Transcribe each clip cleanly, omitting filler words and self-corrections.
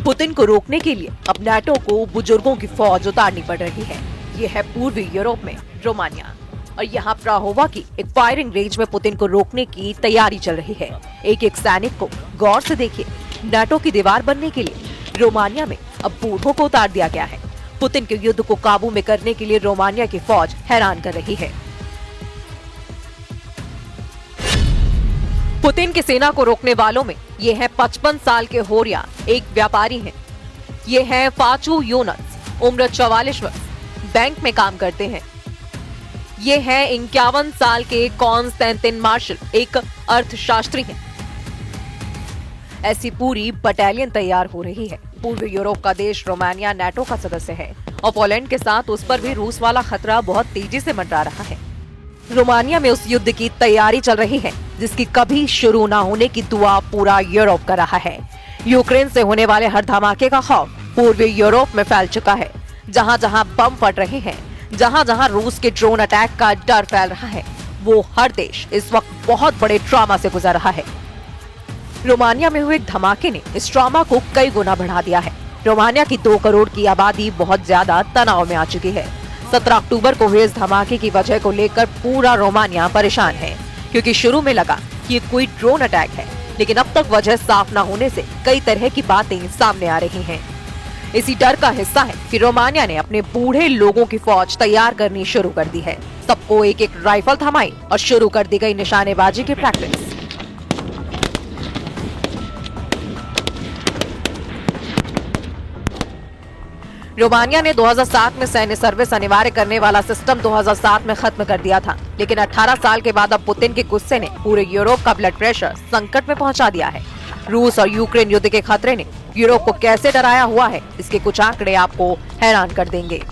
Putin को रोकने के लिए अब नाटो को बुजुर्गों की फौज उतारनी पड़ रही है। ये है पूर्वी यूरोप में रोमानिया और यहाँ प्राहोवा की एक फायरिंग रेंज में पुतिन को रोकने की तैयारी चल रही है। एक एक सैनिक को गौर से देखिए। नाटो की दीवार बनने के लिए रोमानिया में अब बूढ़ों को उतार दिया गया है। पुतिन के युद्ध को काबू में करने के लिए रोमानिया की फौज हैरान कर रही है। पुतिन की सेना को रोकने वालों में ये है 55 साल के होरिया एक व्यापारी हैं। ये है फाचू योनस, उम्र 44 वर्ष, बैंक में काम करते हैं। ये है 51 साल के कॉन्स्टेंटिन मार्शल, एक अर्थशास्त्री हैं। ऐसी पूरी बटालियन तैयार हो रही है। पूर्वी यूरोप का देश रोमानिया नाटो का सदस्य है और पोलैंड के साथ उस पर भी रूस वाला खतरा बहुत तेजी से मंडरा रहा है। रोमानिया में उस युद्ध की तैयारी चल रही है जिसकी कभी शुरू न होने की दुआ पूरा यूरोप कर रहा है। यूक्रेन से होने वाले हर धमाके का खौफ पूर्वी यूरोप में फैल चुका है। जहां जहां बम फट रहे हैं, जहां जहां रूस के ड्रोन अटैक का डर फैल रहा है, वो हर देश इस वक्त बहुत बड़े ट्रॉमा से गुजर रहा है। रोमानिया में हुए धमाके ने इस ट्रॉमा को कई गुना बढ़ा दिया है। रोमानिया की 2 करोड़ की आबादी बहुत ज्यादा तनाव में आ चुकी है। 17 अक्टूबर को हुए इस धमाके की वजह को लेकर पूरा रोमानिया परेशान है, क्योंकि शुरू में लगा कि ये कोई ड्रोन अटैक है, लेकिन अब तक वजह साफ न होने से कई तरह की बातें सामने आ रही हैं। इसी डर का हिस्सा है कि रोमानिया ने अपने बूढ़े लोगों की फौज तैयार करनी शुरू कर दी है। सबको एक एक राइफल थमाई और शुरू कर दी गई निशानेबाजी की प्रैक्टिस। रोमानिया ने 2007 में सैन्य सर्विस अनिवार्य करने वाला सिस्टम 2007 में खत्म कर दिया था, लेकिन 18 साल के बाद अब पुतिन के गुस्से ने पूरे यूरोप का ब्लड प्रेशर संकट में पहुंचा दिया है। रूस और यूक्रेन युद्ध के खतरे ने यूरोप को कैसे डराया हुआ है, इसके कुछ आंकड़े आपको हैरान कर देंगे।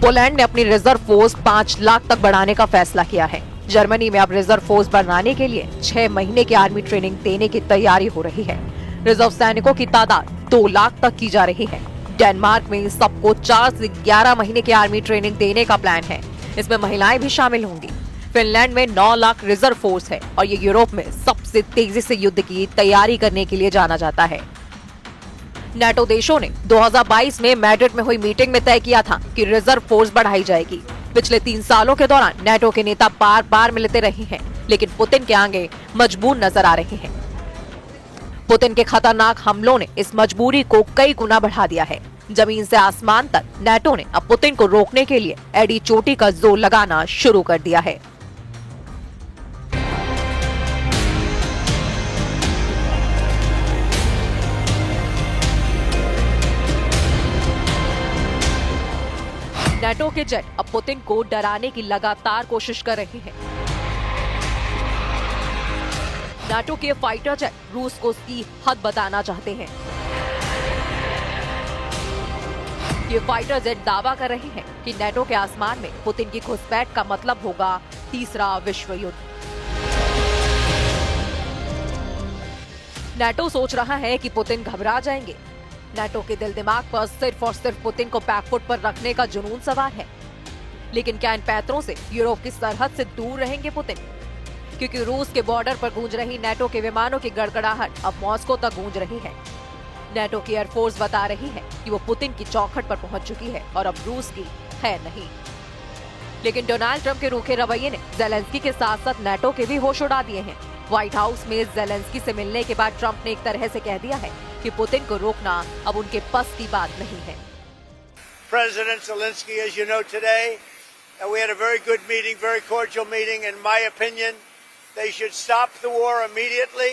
पोलैंड ने अपनी रिजर्व फोर्स 5 लाख तक बढ़ाने का फैसला किया है। जर्मनी में अब रिजर्व फोर्स बढ़ाने के लिए 6 महीने की आर्मी ट्रेनिंग देने की तैयारी हो रही है। रिजर्व सैनिकों की तादाद 2 लाख तक की जा रही है। डेनमार्क में सबको 4 से 11 महीने की आर्मी ट्रेनिंग देने का प्लान है। इसमें महिलाएं भी शामिल होंगी। फिनलैंड में 9 लाख रिजर्व फोर्स है और ये यूरोप में सबसे तेजी से युद्ध की तैयारी करने के लिए जाना जाता है। नाटो देशों ने 2022 में मैड्रिड में हुई मीटिंग में तय किया था कि रिजर्व फोर्स बढ़ाई जाएगी। पिछले 3 सालों के दौरान नाटो के नेता बार बार मिलते रहे हैं, लेकिन पुतिन के आगे मजबूर नजर आ रहे हैं। पुतिन के खतरनाक हमलों ने इस मजबूरी को कई गुना बढ़ा दिया है। जमीन से आसमान तक नाटो ने अब पुतिन को रोकने के लिए एड़ी चोटी का जोर लगाना शुरू कर दिया है। नाटो के जेट अब पुतिन को डराने की लगातार कोशिश कर रहे हैं। नाटो के फाइटर जेट रूस को उसकी हद बताना चाहते हैं। ये फाइटर जेट दावा कर रहे हैं कि नाटो के आसमान में पुतिन की घुसपैठ का मतलब होगा तीसरा विश्व युद्ध। नाटो सोच रहा है कि पुतिन घबरा जाएंगे। नाटो के दिल दिमाग पर सिर्फ और सिर्फ पुतिन को बैकफुट पर रखने का जुनून सवार है। लेकिन क्या इन पैतरों से यूरोप की सरहद से दूर रहेंगे पुतिन? क्योंकि रूस के बॉर्डर पर गूंज रही नाटो के विमानों की गड़गड़ाहट अब मॉस्को तक गूंज रही है। नाटो की एयरफोर्स बता रही है कि वो पुतिन की चौखट पर पहुंच चुकी है और अब रूस की है नहीं। लेकिन डोनाल्ड ट्रंप के रूखे रवैये ने जेलेंस्की के साथ साथ नाटो के भी होश उड़ा दिए हैं। व्हाइट हाउस में जेलेंस्की से मिलने के बाद ट्रंप ने एक तरह से कह दिया है कि पुतिन को रोकना अब उनके बस की बात नहीं है। President Zelensky, as you know today, we had a very good meeting, very cordial meeting. In my opinion, they should stop the war immediately.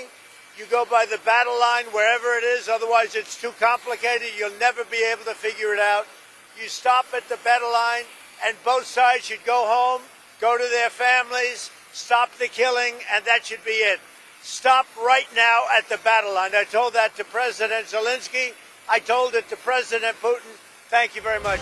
You go by the battle line wherever it is, otherwise it's too complicated. You'll never be able to figure it out. You stop at the battle line and both sides should go home, go to their families, stop the killing, and that should be it. Stop right now at the battle line. I told that to President Zelensky. I told it to President Putin. Thank you very much.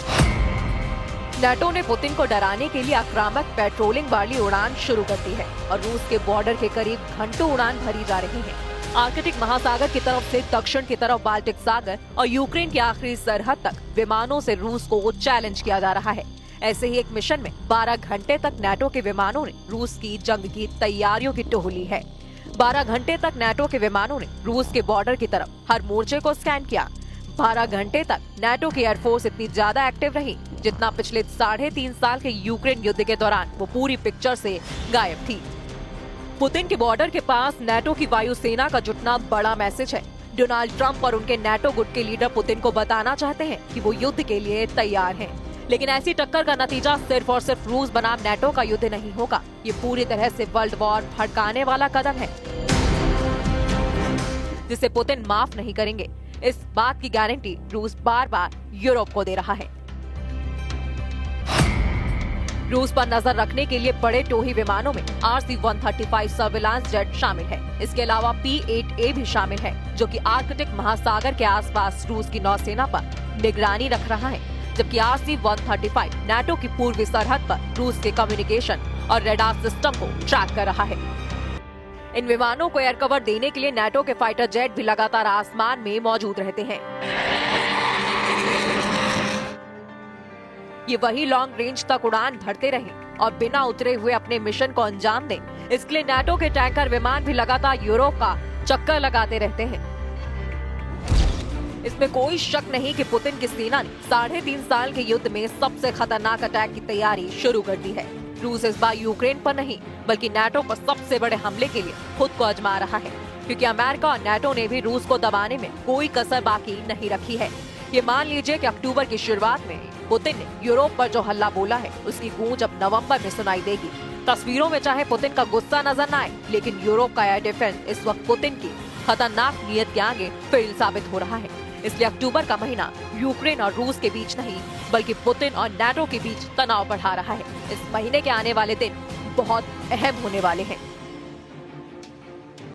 NATO ने Putin को डराने के लिए आक्रामक patrolling वाली उड़ान शुरू कर दी है और रूस के बॉर्डर के करीब घंटों उड़ान भरी जा रही है। आर्कटिक महासागर की तरफ से दक्षिण की तरफ बाल्टिक सागर और यूक्रेन की आखिरी सरहद तक विमानों से रूस को चैलेंज किया जा रहा है। ऐसे ही एक मिशन में 12 घंटे तक नाटो के विमानों ने रूस की जंग की तैयारियों की टोहली है। 12 घंटे तक नाटो के विमानों ने रूस के बॉर्डर की तरफ हर मोर्चे को स्कैन किया। 12 घंटे तक नाटो की एयरफोर्स इतनी ज्यादा एक्टिव रही जितना पिछले 3.5 साल के यूक्रेन युद्ध के दौरान वो पूरी पिक्चर से गायब थी। पुतिन के बॉर्डर के पास नाटो की वायुसेना का जुटना बड़ा मैसेज है। डोनाल्ड ट्रंप और उनके नाटो गुट के लीडर पुतिन को बताना चाहते हैं कि वो युद्ध के लिए तैयार हैं। लेकिन ऐसी टक्कर का नतीजा सिर्फ और सिर्फ रूस बनाम नाटो का युद्ध नहीं होगा, ये पूरी तरह से वर्ल्ड वॉर भड़काने वाला कदम है जिसे पुतिन माफ नहीं करेंगे। इस बात की गारंटी रूस बार बार यूरोप को दे रहा है। रूस पर नजर रखने के लिए बड़े टोही विमानों में RC-135 सर्विलांस जेट शामिल है। इसके अलावा P-8A भी शामिल है, जो कि आर्कटिक महासागर के आसपास रूस की नौसेना पर निगरानी रख रहा है, जबकि RC-135 नाटो की पूर्वी सरहद पर रूस के कम्युनिकेशन और रेडार सिस्टम को ट्रैक कर रहा है। इन विमानों को एयर कवर देने के लिए नाटो के फाइटर जेट भी लगातार आसमान में मौजूद रहते हैं। ये वही लॉन्ग रेंज तक उड़ान भरते रहें और बिना उतरे हुए अपने मिशन को अंजाम दें। इसके लिए नाटो के टैंकर विमान भी लगातार यूरोप का चक्कर लगाते रहते हैं। इसमें कोई शक नहीं कि पुतिन की सेना ने 3.5 साल के युद्ध में सबसे खतरनाक अटैक की तैयारी शुरू कर दी है। रूस इस बार यूक्रेन पर नहीं बल्कि नाटो पर सबसे बड़े हमले के लिए खुद को आजमा रहा है, क्योंकि अमेरिका और नाटो ने भी रूस को दबाने में कोई कसर बाकी नहीं रखी है। ये मान लीजिए कि अक्टूबर की शुरुआत में पुतिन ने यूरोप पर जो हल्ला बोला है उसकी गूंज अब नवंबर में सुनाई देगी। तस्वीरों में चाहे पुतिन का गुस्सा नजर न आए, लेकिन यूरोप का एयर डिफेंस इस वक्त पुतिन की खतरनाक नीयत के आगे फेल साबित हो रहा है। इसलिए अक्टूबर का महीना यूक्रेन और रूस के बीच नहीं बल्कि पुतिन और नाटो के बीच तनाव बढ़ा रहा है। इस महीने के आने वाले दिन बहुत अहम होने वाले हैं।